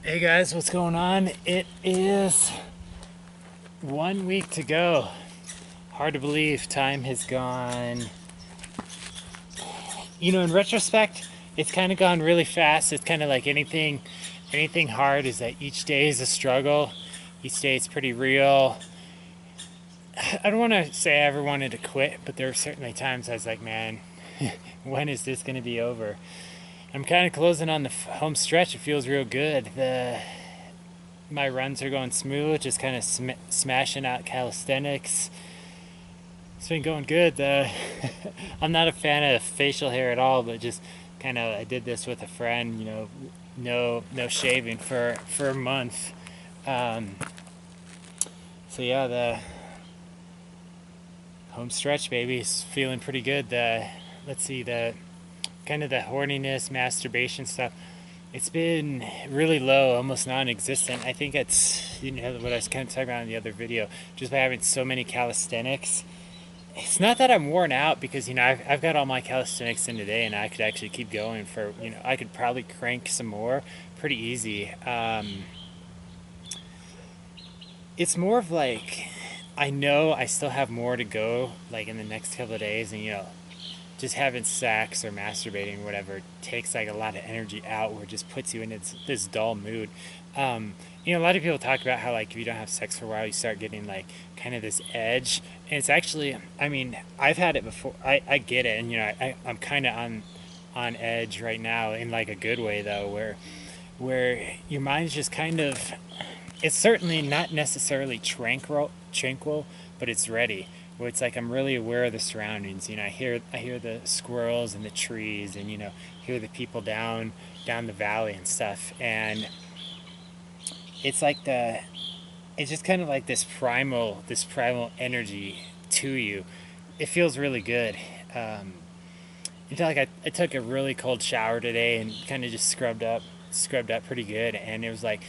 Hey guys, what's going on? It is 1 week to go. Hard to believe time has gone. In retrospect, it's kind of gone really fast. It's kind of like anything hard is that each day is a struggle. Each day is pretty real. I don't want to say I ever wanted to quit, but there were certainly times I was like, man, when is this going to be over? I'm kind of closing on the home stretch. It feels real good. My runs are going smooth, just kind of smashing out calisthenics. It's been going good. I'm not a fan of facial hair at all, but just kind of I did this with a friend. No shaving for a month. Um, so yeah, the home stretch, baby, is feeling pretty good. Let's see, the kind of the horniness, masturbation stuff. It's been really low, almost non-existent. I think it's what I was kind of talking about in the other video, just by having so many calisthenics. It's not that I'm worn out because I've got all my calisthenics in today, and I could actually keep going for I could probably crank some more, pretty easy. It's more of like I know I still have more to go, like in the next couple of days, and just having sex or masturbating or whatever takes like a lot of energy out where it just puts you in this dull mood. A lot of people talk about how like if you don't have sex for a while you start getting like kind of this edge, and it's actually, I mean, I've had it before. I get it, and I'm kind of on edge right now in like a good way though, where your mind's just kind of, it's certainly not necessarily tranquil, but it's ready. Where it's like I'm really aware of the surroundings. I hear the squirrels and the trees, and hear the people down the valley and stuff. And it's like it's just kind of like this primal energy to you. It feels really good. I took a really cold shower today and kind of just scrubbed up pretty good, and it was like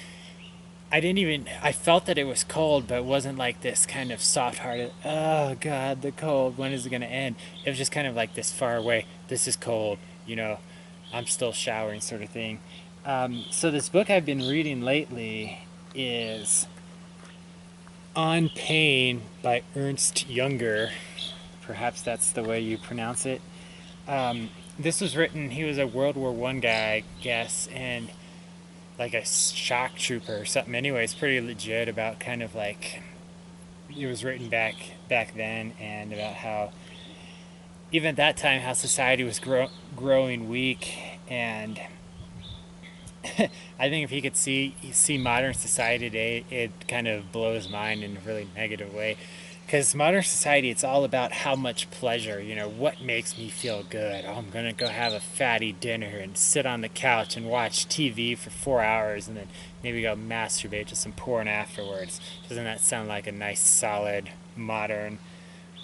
I felt that it was cold, but it wasn't like this kind of soft-hearted, oh God, the cold, when is it going to end? It was just kind of like this far away, this is cold, I'm still showering sort of thing. So this book I've been reading lately is On Pain by Ernst Junger. Perhaps that's the way you pronounce it. This was written, he was a World War I guy, I guess, and like a shock trooper or something. Anyway, it's pretty legit about kind of like it was written back then, and about how even at that time how society was growing weak. And I think if he could see modern society today, it kind of blow his mind in a really negative way. Because modern society, it's all about how much pleasure, what makes me feel good. Oh, I'm going to go have a fatty dinner and sit on the couch and watch TV for 4 hours and then maybe go masturbate to some porn afterwards. Doesn't that sound like a nice, solid, modern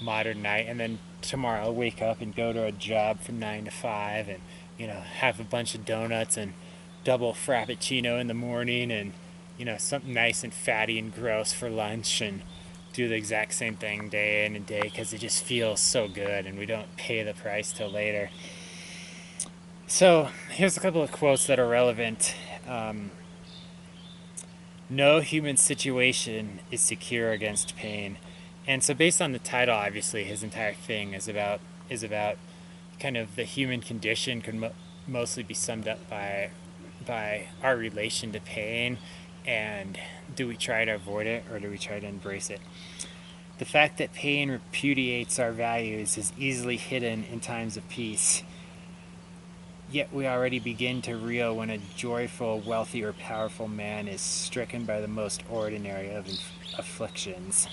night? And then tomorrow I'll wake up and go to a job from 9 to 5 and, have a bunch of donuts and double frappuccino in the morning and, something nice and fatty and gross for lunch, and do the exact same thing day in and day because it just feels so good and we don't pay the price till later. So here's a couple of quotes that are relevant. No human situation is secure against pain. And so based on the title, obviously his entire thing is about kind of the human condition could mostly be summed up by our relation to pain, and do we try to avoid it or do we try to embrace it? The fact that pain repudiates our values is easily hidden in times of peace. Yet we already begin to reel when a joyful, wealthy, or powerful man is stricken by the most ordinary of afflictions.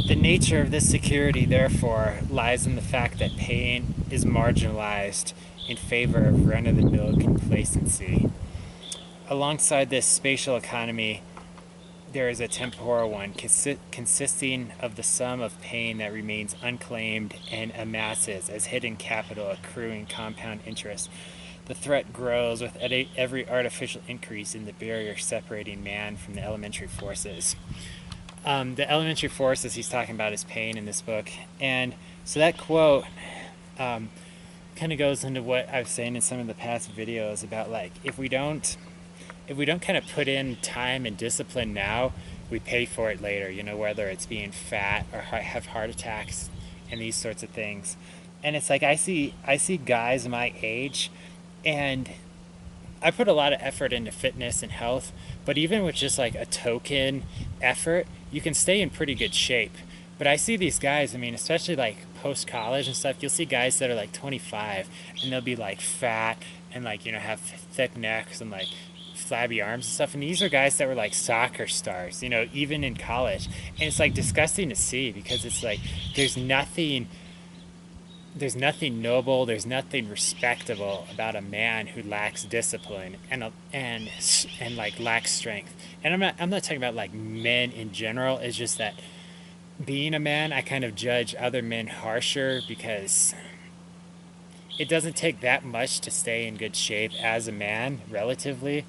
The nature of this security, therefore, lies in the fact that pain is marginalized in favor of run-of-the-mill complacency. Alongside this spatial economy, there is a temporal one, consisting of the sum of pain that remains unclaimed and amasses as hidden capital accruing compound interest. The threat grows with every artificial increase in the barrier separating man from the elementary forces. The elementary forces he's talking about is pain in this book, and So that quote um, kind of goes into what I was saying in some of the past videos about like if we don't kind of put in time and discipline now, we pay for it later. You know, whether it's being fat or have heart attacks and these sorts of things. And it's like I see guys my age, and I put a lot of effort into fitness and health, but even with just like a token effort, you can stay in pretty good shape. But I see these guys, I mean, especially like post college and stuff, you'll see guys that are like 25 and they'll be like fat and like, you know, have thick necks and like flabby arms and stuff. And these are guys that were like soccer stars, you know, even in college. And it's like disgusting to see because it's like there's nothing there's nothing noble, there's nothing respectable about a man who lacks discipline and like lacks strength. And I'm not talking about like men in general. It's just that being a man, I kind of judge other men harsher because it doesn't take that much to stay in good shape as a man relatively.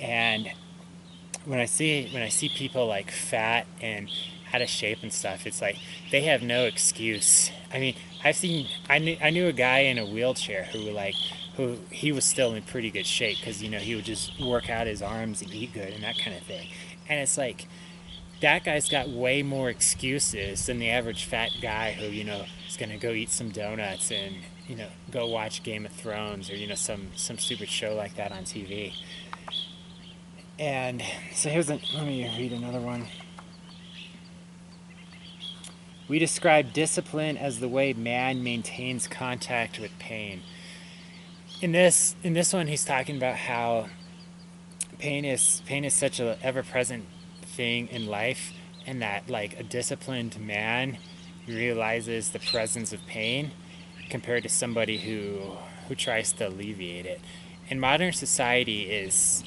And when I see people like fat and out of shape and stuff, it's like they have no excuse. I mean, I knew a guy in a wheelchair who he was still in pretty good shape because you know he would just work out his arms and eat good and that kind of thing. And it's like that guy's got way more excuses than the average fat guy who you know is gonna go eat some donuts and you know go watch Game of Thrones or you know some stupid show like that on TV. And so let me read another one. We describe discipline as the way man maintains contact with pain. In this one, he's talking about how pain is such a ever present thing in life, and that like a disciplined man realizes the presence of pain compared to somebody who tries to alleviate it. In modern society is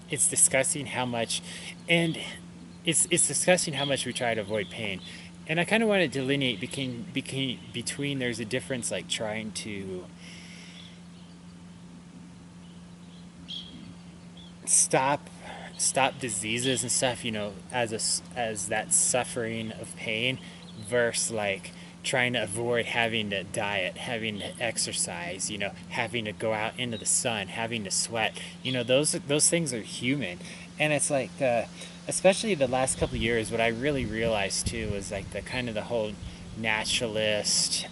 it's discussing how much and it's discussing how much we try to avoid pain. And I kind of want to delineate between there's a difference like trying to stop diseases and stuff, you know, as that suffering of pain versus like trying to avoid having to diet, having to exercise, you know, having to go out into the sun, having to sweat. You know, those things are human. And it's like especially the last couple of years, what I really realized too was like the kind of the whole naturalist,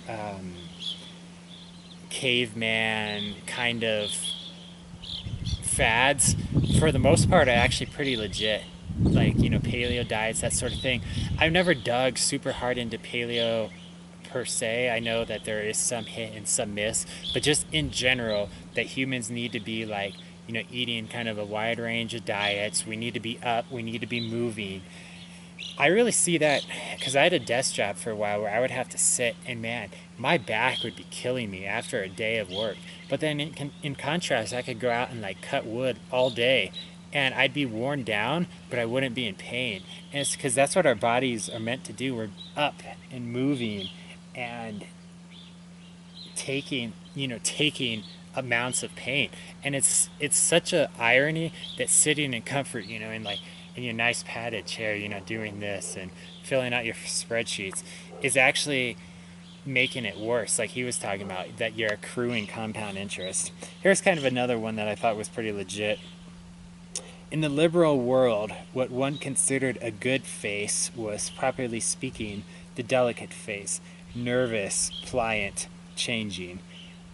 caveman kind of fads. For the most part, are actually pretty legit. Like, you know, paleo diets, that sort of thing. I've never dug super hard into paleo per se. I know that there is some hit and some miss, but just in general, that humans need to be like, you know, eating kind of a wide range of diets. We need to be up, we need to be moving. I really see that because I had a desk job for a while where I would have to sit, and man, my back would be killing me after a day of work. But then in contrast, I could go out and like cut wood all day and I'd be worn down, but I wouldn't be in pain. And it's because that's what our bodies are meant to do. We're up and moving and taking amounts of pain. And it's such a irony that sitting in comfort, you know, in your nice padded chair, you know, doing this and filling out your spreadsheets is actually making it worse. Like he was talking about, that you're accruing compound interest. Here's kind of another one that I thought was pretty legit. In the liberal world, what one considered a good face was, properly speaking, the delicate face, nervous, pliant, changing,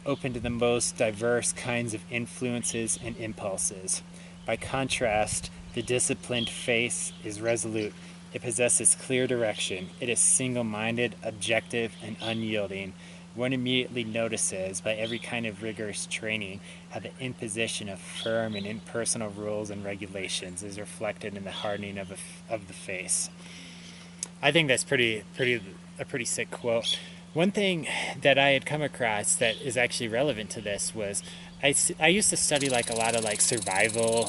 open to the most diverse kinds of influences and impulses. By contrast, the disciplined face is resolute. It possesses clear direction. It is single-minded, objective, and unyielding. One immediately notices, by every kind of rigorous training, how the imposition of firm and impersonal rules and regulations is reflected in the hardening of the face. I think that's a pretty sick quote. One thing that I had come across that is actually relevant to this was I used to study like a lot of like survival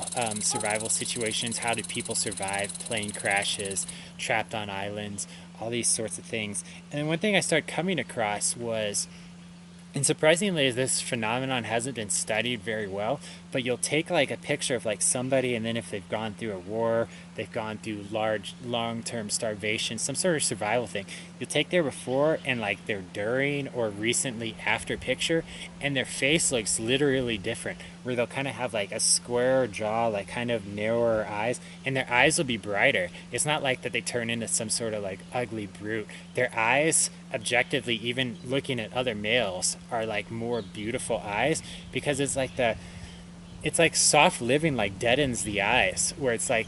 situations. How do people survive plane crashes, trapped on islands, all these sorts of things. And then one thing I started coming across was, and surprisingly this phenomenon hasn't been studied very well, but you'll take like a picture of like somebody, and then if they've gone through a war, they've gone through large long-term starvation, some sort of survival thing, you'll take their before and like their during or recently after picture, and their face looks literally different, where they'll kind of have like a square jaw, like kind of narrower eyes, and their eyes will be brighter. It's not like that they turn into some sort of like ugly brute. Their eyes, objectively, even looking at other males, are like more beautiful eyes, because it's like soft living like deadens the eyes, where it's like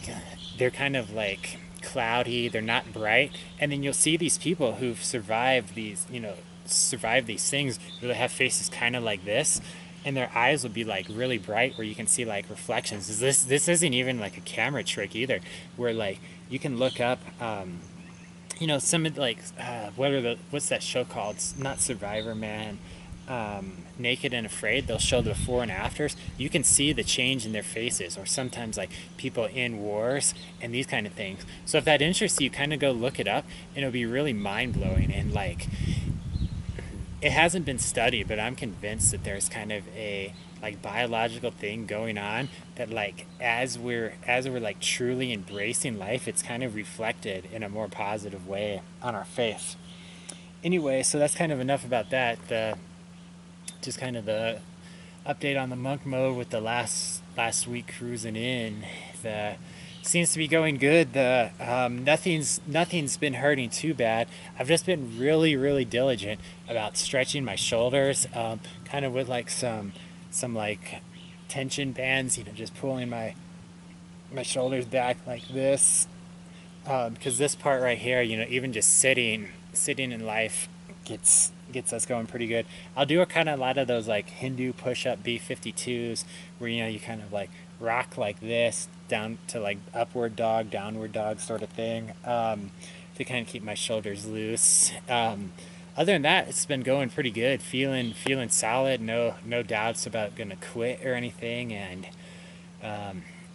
they're kind of like cloudy, they're not bright. And then you'll see these people who've survived these, survived these things, where they have faces kind of like this, and their eyes will be like really bright, where you can see like reflections. This isn't even like a camera trick either, where like you can look up some of like what's that show called? It's not Survivor, man. Naked and Afraid. They'll show the before and afters. You can see the change in their faces, or sometimes like people in wars and these kind of things. So if that interests you, kind of go look it up, and it'll be really mind-blowing. And like, it hasn't been studied, but I'm convinced that there's kind of a like biological thing going on, that like as we're like truly embracing life, it's kind of reflected in a more positive way on our face. Anyway, so that's kind of enough about that. The just kind of the update on the monk mode with the last week cruising in. The seems to be going good. The nothing's been hurting too bad. I've just been really diligent about stretching my shoulders, kind of with like some like tension bands, just pulling my shoulders back like this, because this part right here, even just sitting in life gets us going pretty good. I'll do a lot of those like Hindu push-up B52s, where you kind of like rock like this down to like upward dog, downward dog sort of thing, to kind of keep my shoulders loose. Other than that, it's been going pretty good. Feeling solid. No doubts about gonna quit or anything, and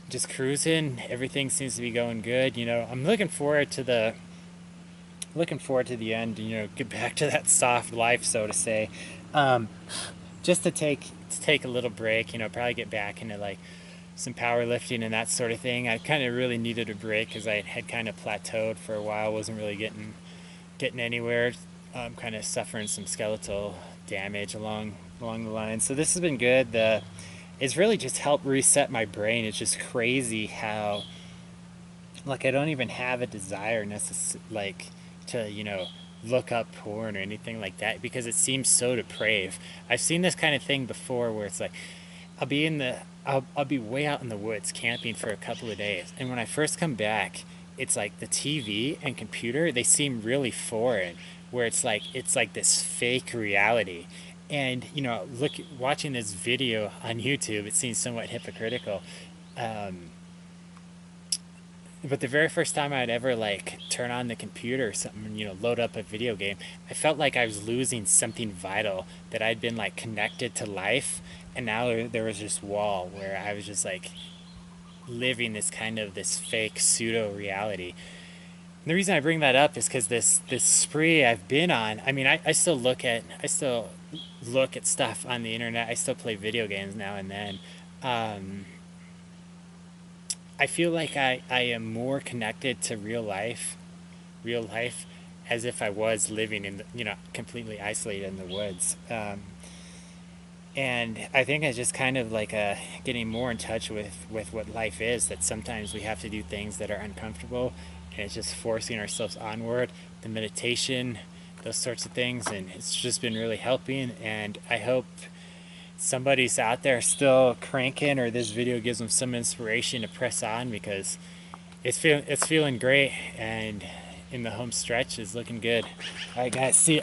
just cruising. Everything seems to be going good. I'm looking forward to the end. Get back to that soft life, so to say. Just to take a little break. Probably get back into like some powerlifting and that sort of thing. I kind of really needed a break, because I had kind of plateaued for a while. Wasn't really getting anywhere. Kind of suffering some skeletal damage along the line. So this has been good. It's really just helped reset my brain. It's just crazy how like I don't even have a desire like to look up porn or anything like that, because it seems so depraved. I've seen this kind of thing before, where it's like I'll be way out in the woods camping for a couple of days, and when I first come back, it's like the TV and computer, they seem really foreign, where it's like this fake reality. And watching this video on YouTube, it seems somewhat hypocritical. But the very first time I'd ever like turn on the computer or something, load up a video game, I felt like I was losing something vital, that I'd been like connected to life, and now there was this wall where I was just like living this fake pseudo reality. And the reason I bring that up is because this spree I've been on. I mean, I still look at stuff on the internet. I still play video games now and then. I feel like I am more connected to real life, as if I was living in completely isolated in the woods. And I think it's just kind of like getting more in touch with what life is, that sometimes we have to do things that are uncomfortable, and it's just forcing ourselves onward. The meditation, those sorts of things, and it's just been really helping. And I hope somebody's out there still cranking, or this video gives them some inspiration to press on, because it's feeling great, and in the home stretch is looking good. All right, guys, see ya.